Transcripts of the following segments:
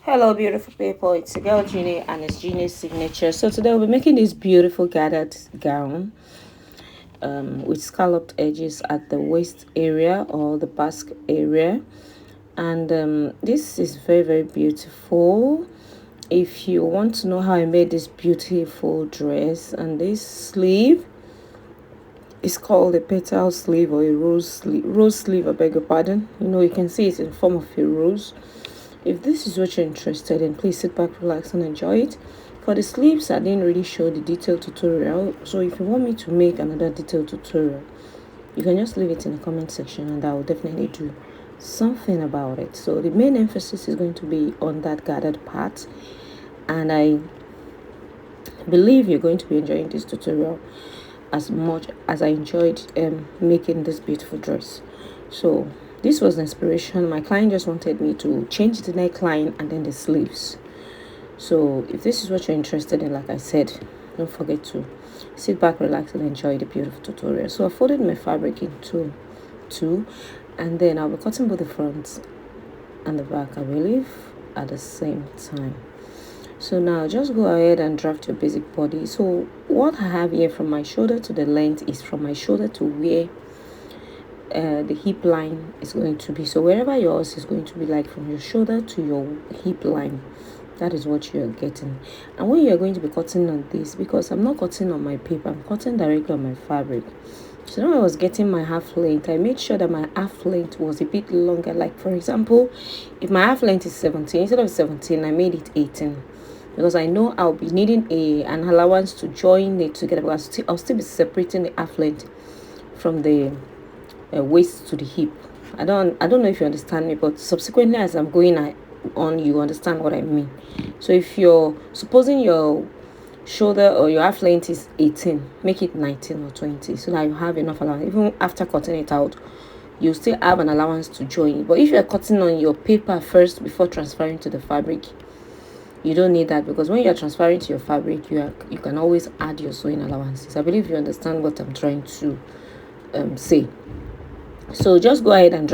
Hello beautiful people, it's a girl Jeannie and it's Jeannie's signature. So today we'll be making this beautiful gathered gown with scalloped edges at the waist area or the basque area, and this is very beautiful. If you want to know how I made this beautiful dress, and this sleeve is called a petal sleeve or a rose sleeve, I beg your pardon. You can see it's in form of a rose. If this is what you're interested in, please sit back, relax, and enjoy it. For the sleeves, I didn't really show the detailed tutorial, so if you want me to make another detailed tutorial, you can just leave it in the comment section and I will definitely do something about it. So the main emphasis is going to be on that gathered part, and I believe you're going to be enjoying this tutorial as much as I enjoyed making this beautiful dress. So this was the inspiration. My client just wanted me to change the neckline and then the sleeves. So if this is what you're interested in, like I said, don't forget to sit back, relax, and enjoy the beautiful tutorial. So I folded my fabric into two, and then I'll be cutting both the front and the back, I believe, at the same time. So now just go ahead and draft your basic body. So what I have here, from my shoulder to the length, is from my shoulder to where the hip line is going to be. So wherever yours is going to be, like from your shoulder to your hip line, that is what you're getting. And when you're going to be cutting on this, because I'm not cutting on my paper, I'm cutting directly on my fabric. So now I was getting my half length, I made sure that my half length was a bit longer. Like for example, if my half length is 17, instead of 17 I made it 18, because I know I'll be needing an allowance to join it together, because I'll still be separating the half length from the waist to the hip. I don't know if you understand me, but subsequently as I'm going on, you understand what I mean. So if you're supposing your shoulder or your half length is 18, make it 19 or 20, so that you have enough allowance. Even after cutting it out, you still have an allowance to join it. But if you're cutting on your paper first before transferring to the fabric, you don't need that, because when you're transferring to your fabric, you can always add your sewing allowances. I believe you understand what I'm trying to say. So just go ahead and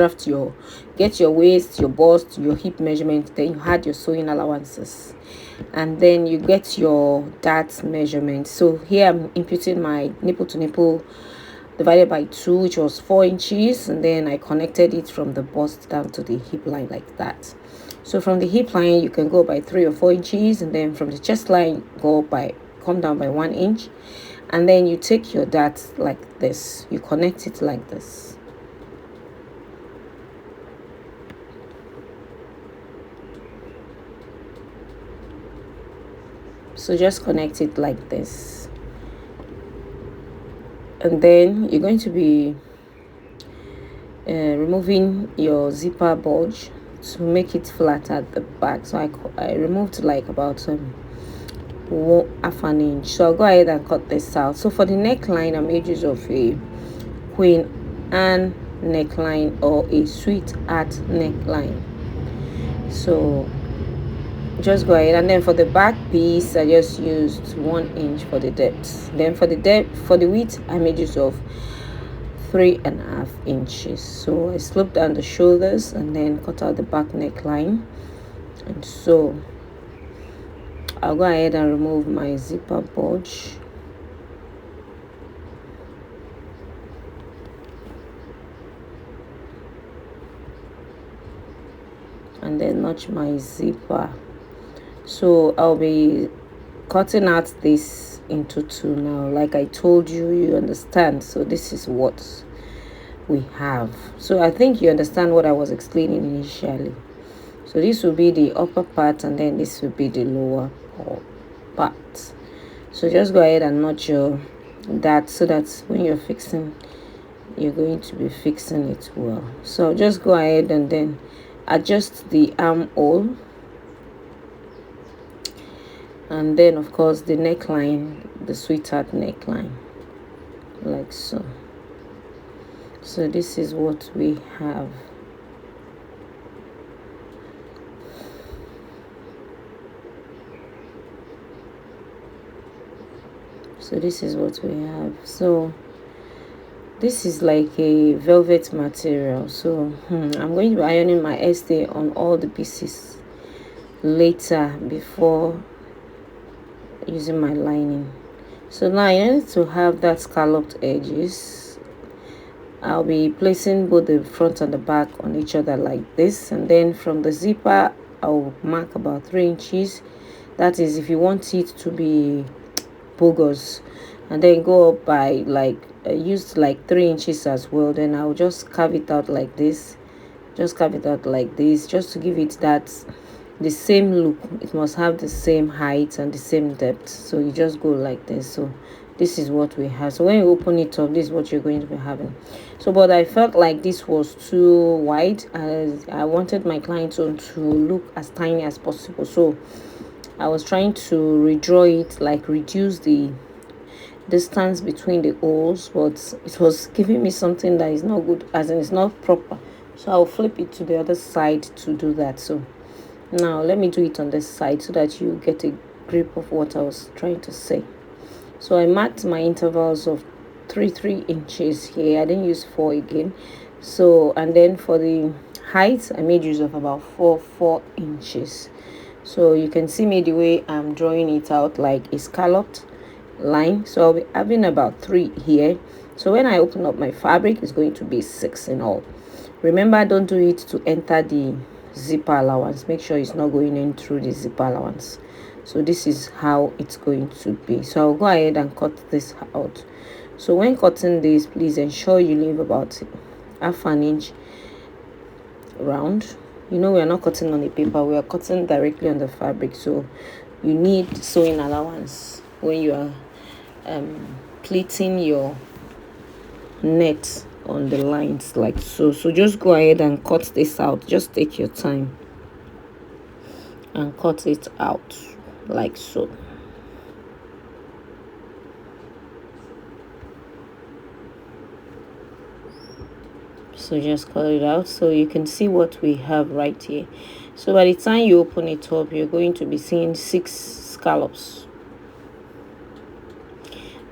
get your waist, your bust, your hip measurement, then you add your sewing allowances, and then you get your dart measurement. So here I'm imputing my nipple to nipple divided by 2, which was 4 inches, and then I connected it from the bust down to the hip line like that. So from the hip line you can go by 3 or 4 inches, and then from the chest line come down by 1 inch, and then you take your dart like this, you connect it like this. So just connect it like this, and then you're going to be removing your zipper bulge to make it flat at the back. So I removed like about half an inch. So I'll go ahead and cut this out. So for the neckline, I made use of a Queen Anne neckline or a sweetheart neckline. So just go ahead, and then for the back piece I just used 1 inch for the depth. Then for the width I made use of 3.5 inches. So I sloped down the shoulders and then cut out the back neckline. And so I'll go ahead and remove my zipper bulge, and then notch my zipper. So I'll be cutting out this into 2 now. Like I told you, you understand. So this is what we have. So I think you understand what I was explaining initially. So this will be the upper part, and then this will be the lower part. So just go ahead and notch that, so that when you're fixing, you're going to be fixing it well. So just go ahead and then adjust the armhole, and then of course the neckline, the sweetheart neckline, like so. So this is what we have. So this is what we have. So this is like a velvet material. So I'm going to be ironing my stay on all the pieces later before using my lining. So now I need to have that scalloped edges. I'll be placing both the front and the back on each other like this, and then from the zipper I'll mark about 3 inches. That is if you want it to be bogus, and then go up by like use like 3 inches as well. Then I'll just carve it out like this, just carve it out like this, just to give it that the same look. It must have the same height and the same depth, so you just go like this. So this is what we have. So when you open it up, this is what you're going to be having. So but I felt like this was too wide, as I wanted my client to look as tiny as possible. So I was trying to redraw it, like reduce the distance between the holes, but it was giving me something that is not good, as in it's not proper. So I'll flip it to the other side to do that. So now let me do it on this side so that you get a grip of what I was trying to say. So I marked my intervals of 3 inches here. I didn't use 4 again. So, and then for the height I made use of about 4 inches. So you can see me the way I'm drawing it out, like a scalloped line. So I'll be having about 3 here. So when I open up my fabric, it's going to be 6 in all. Remember, don't do it to enter the zipper allowance. Make sure it's not going in through the zipper allowance. So this is how it's going to be. So I'll go ahead and cut this out. So when cutting this, please ensure you leave about half an inch round. You know, we are not cutting on the paper, we are cutting directly on the fabric. So you need sewing allowance when you are pleating your net on the lines like so. So just go ahead and cut this out. Just take your time and cut it out like so. So just cut it out so you can see what we have right here. So by the time you open it up, you're going to be seeing 6 scallops.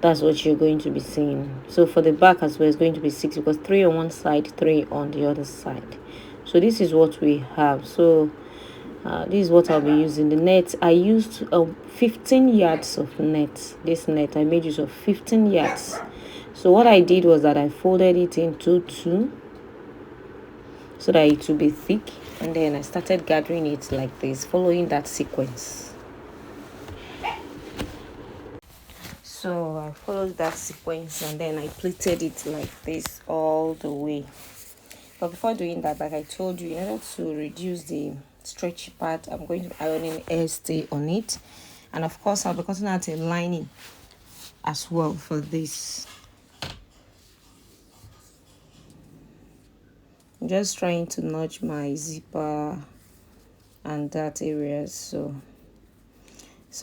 That's what you're going to be seeing. So for the back as well, it's going to be 6, because 3 on one side, 3 on the other side. So this is what we have. So this is what I'll be using. The net, I used 15 yards of net. This net, I made use of 15 yards. So what I did was that I folded it into 2 so that it will be thick, and then I started gathering it like this, following that sequence. So I followed that sequence, and then I pleated it like this all the way. But before doing that, like I told you, in order to reduce the stretchy part, I'm going to be ironing stay on it. And of course, I'll be cutting out a lining as well for this. I'm just trying to notch my zipper and that area. So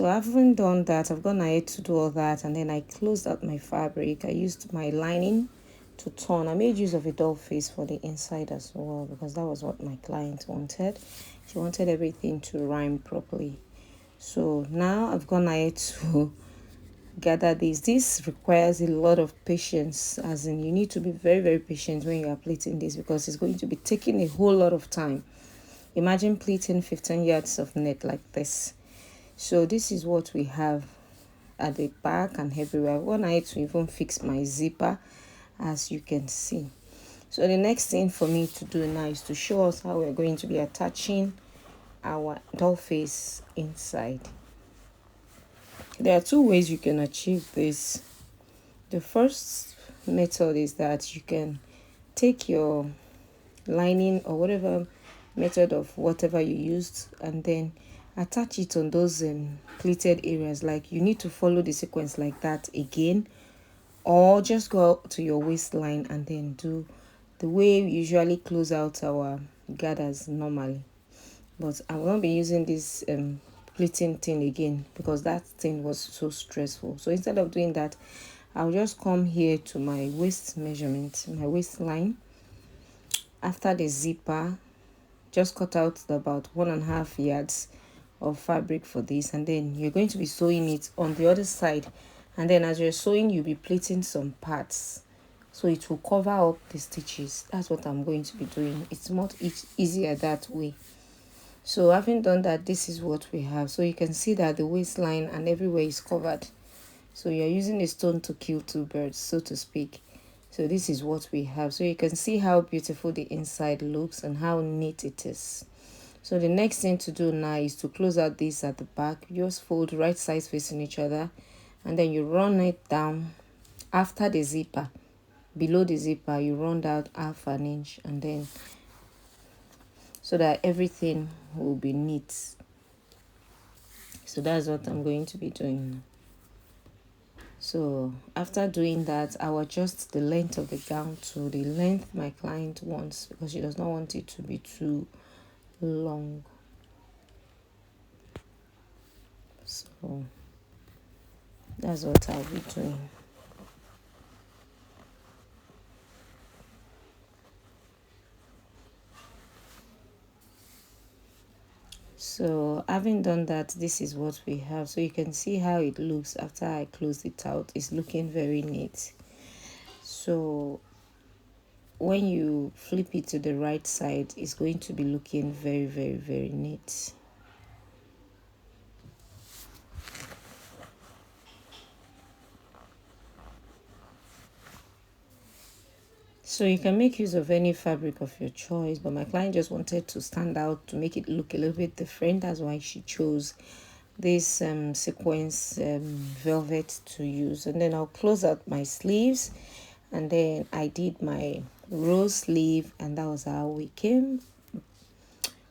I haven't done that. I've gone ahead to do all that, and then I closed out my fabric. I used my lining to turn. I made use of a doll face for the inside as well, because that was what my client wanted. She wanted everything to rhyme properly. So now I've gone ahead to gather this requires a lot of patience, as in you need to be very, very patient when you are pleating this, because it's going to be taking a whole lot of time. Imagine pleating 15 yards of net like this. So this is what we have at the back and everywhere. I've gone ahead to even fix my zipper, as you can see. So the next thing for me to do now is to show us how we're going to be attaching our doll face inside. There are 2 ways you can achieve this. The first method is that you can take your lining or whatever method of whatever you used, and then attach it on those pleated areas. Like you need to follow the sequence like that again, or just go to your waistline and then do the way we usually close out our gathers normally. But I will not be using this pleating thing again, because that thing was so stressful. So instead of doing that, I'll just come here to my waist measurement, my waistline. After the zipper, just cut out about 1.5 yards of fabric for this, and then you're going to be sewing it on the other side. And then as you're sewing, you'll be pleating some parts, so it will cover up the stitches. That's what I'm going to be doing. It's much easier that way. So having done that, this is what we have. So you can see that the waistline and everywhere is covered. So you're using a stone to kill two birds, so to speak. So this is what we have. So you can see how beautiful the inside looks and how neat it is. So the next thing to do now is to close out this at the back. You just fold right sides facing each other, and then you run it down after the zipper. Below the zipper, you run down half an inch, and then so that everything will be neat. So that's what I'm going to be doing. So after doing that, I will adjust the length of the gown to the length my client wants, because she does not want it to be too long. So that's what I'll be doing. So having done that, this is what we have. So you can see how it looks after I close it out. It's looking very neat. So when you flip it to the right side, it's going to be looking very, very, very neat. So you can make use of any fabric of your choice, but my client just wanted to stand out to make it look a little bit different. That's why she chose this sequence velvet to use. And then I'll close out my sleeves, and then I did my rose sleeve, and that was how we came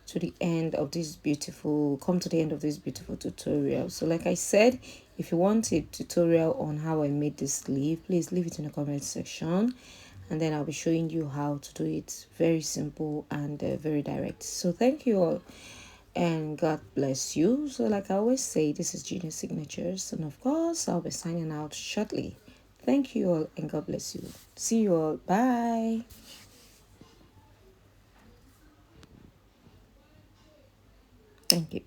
to the end of this beautiful tutorial. So like I said, if you want a tutorial on how I made this sleeve, please leave it in the comment section, and then I'll be showing you how to do it. Very simple and very direct. So thank you all, and God bless you. So like I always say, this is Genius Signatures, and of course I'll be signing out shortly. Thank you all, and God bless you. See you all. Bye. Thank you.